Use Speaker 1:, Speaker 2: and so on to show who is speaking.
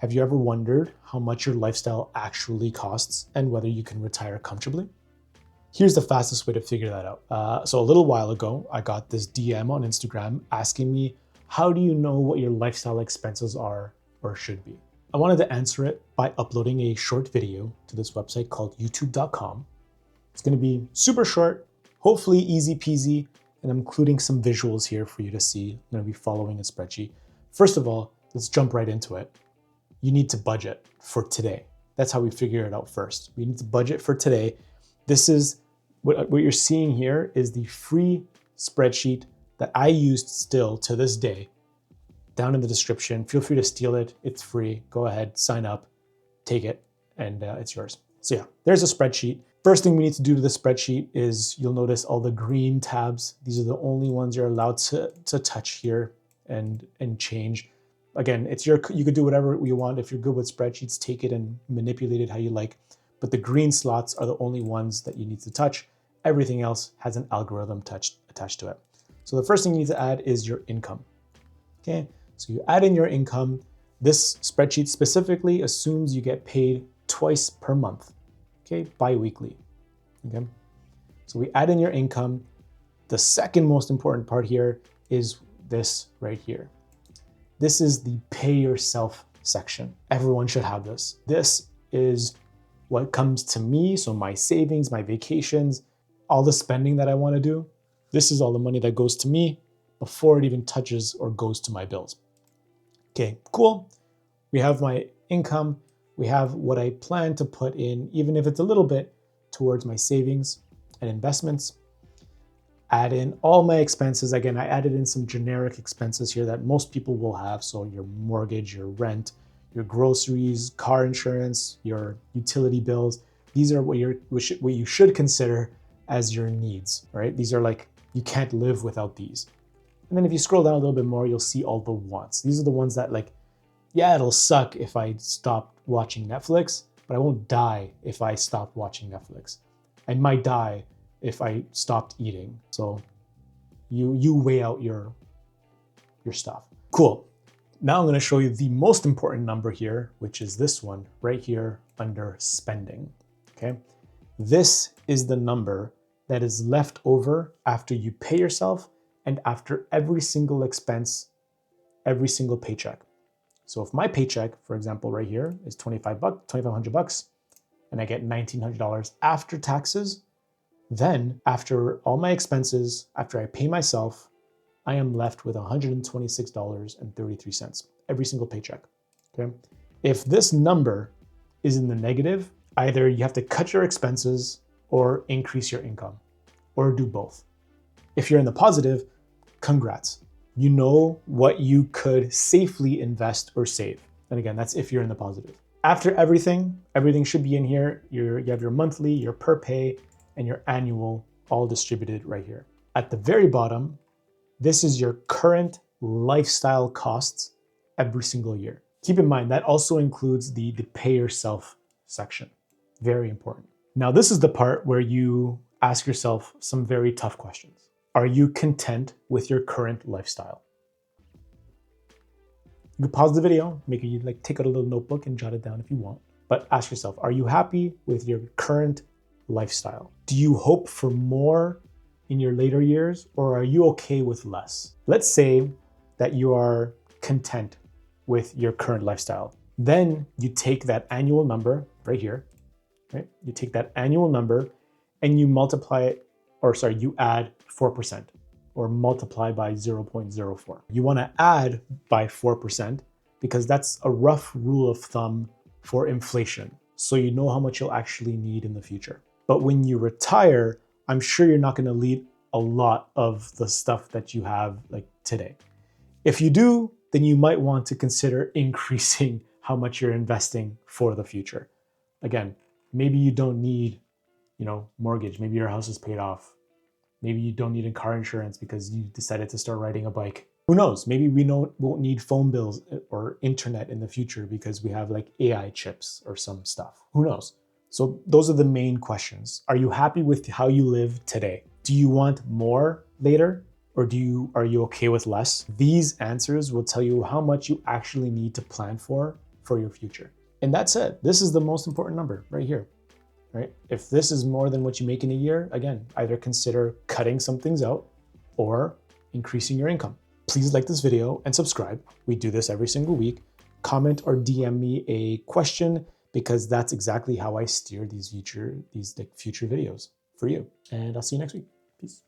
Speaker 1: Have you ever wondered how much your lifestyle actually costs and whether you can retire comfortably? Here's the fastest way to figure that out. So a little while ago, I got this DM on Instagram asking me, how do you know what your lifestyle expenses are or should be? I wanted to answer it by uploading a short video to this website called youtube.com. It's going to be super short, hopefully easy peasy, and I'm including some visuals here for you to see. I'm going to be following a spreadsheet. First of all, let's jump right into it. You need to budget for today. That's how we figure it out first. We need to budget for today. This is what you're seeing here is the free spreadsheet that I used still to this day. Down in the description, feel free to steal it. It's free. Go ahead, sign up, take it, and it's yours. So yeah, there's a spreadsheet. First thing we need to do to the spreadsheet is you'll notice all the green tabs. These are the only ones you're allowed to touch here and change. Again, you could do whatever you want. If you're good with spreadsheets, take it and manipulate it how you like. But the green slots are the only ones that you need to touch. Everything else has an algorithm attached to it. So the first thing you need to add is your income. Okay, so you add in your income. This spreadsheet specifically assumes you get paid twice per month, okay, bi-weekly. Okay, so we add in your income. The second most important part here is this right here. This is the pay yourself section. Everyone should have this. This is what comes to me. So my savings, my vacations, all the spending that I want to do. This is all the money that goes to me before it even touches or goes to my bills. Okay, cool. We have my income. We have what I plan to put in, even if it's a little bit, towards my savings and investments. Add in all my expenses. Again, I added in some generic expenses here that most people will have. So your mortgage, your rent, your groceries, car insurance, your utility bills. These are what you should consider as your needs, right? These are like, you can't live without these. And then if you scroll down a little bit more, you'll see all the wants. These are the ones that like, yeah, it'll suck if I stop watching Netflix, but I won't die if I stop watching Netflix. I might die if I stopped eating. So you weigh out your stuff. Cool. Now I'm going to show you the most important number here, which is this one right here under spending. Okay. This is the number that is left over after you pay yourself and after every single expense, every single paycheck. So if my paycheck, for example, right here is $2,500, and I get $1,900 after taxes, then after all my expenses, after I pay myself, I am left with $126.33 every single paycheck. Okay. If this number is in the negative, either you have to cut your expenses or increase your income, or do both. If you're in the positive, congrats. You know what you could safely invest or save. And again, that's if you're in the positive. After everything should be in here. You have your monthly, your per pay, and your annual all distributed right here. At the very bottom, this is your current lifestyle costs every single year. Keep in mind that also includes the pay yourself section. Very important. Now, this is the part where you ask yourself some very tough questions. Are you content with your current lifestyle? You can pause the video, maybe you take out a little notebook and jot it down if you want. But ask yourself, are you happy with your current lifestyle? Do you hope for more in your later years, or are you okay with less? Let's say that you are content with your current lifestyle. Then you take that annual number right here, right? You take that annual number and you multiply it, you add 4% or multiply by 0.04. You want to add by 4% because that's a rough rule of thumb for inflation. So you know how much you'll actually need in the future. But when you retire, I'm sure you're not going to need a lot of the stuff that you have like today. If you do, then you might want to consider increasing how much you're investing for the future. Again, maybe you don't need, mortgage. Maybe your house is paid off. Maybe you don't need a car insurance because you decided to start riding a bike. Who knows? Maybe we won't need phone bills or internet in the future because we have like AI chips or some stuff. Who knows? So those are the main questions. Are you happy with how you live today? Do you want more later, or are you okay with less? These answers will tell you how much you actually need to plan for for your future. And that said, this is the most important number right here, right? If this is more than what you make in a year, again, either consider cutting some things out or increasing your income. Please like this video and subscribe. We do this every single week. Comment or DM me a question, because that's exactly how I steer these future videos for you. And I'll see you next week. Peace.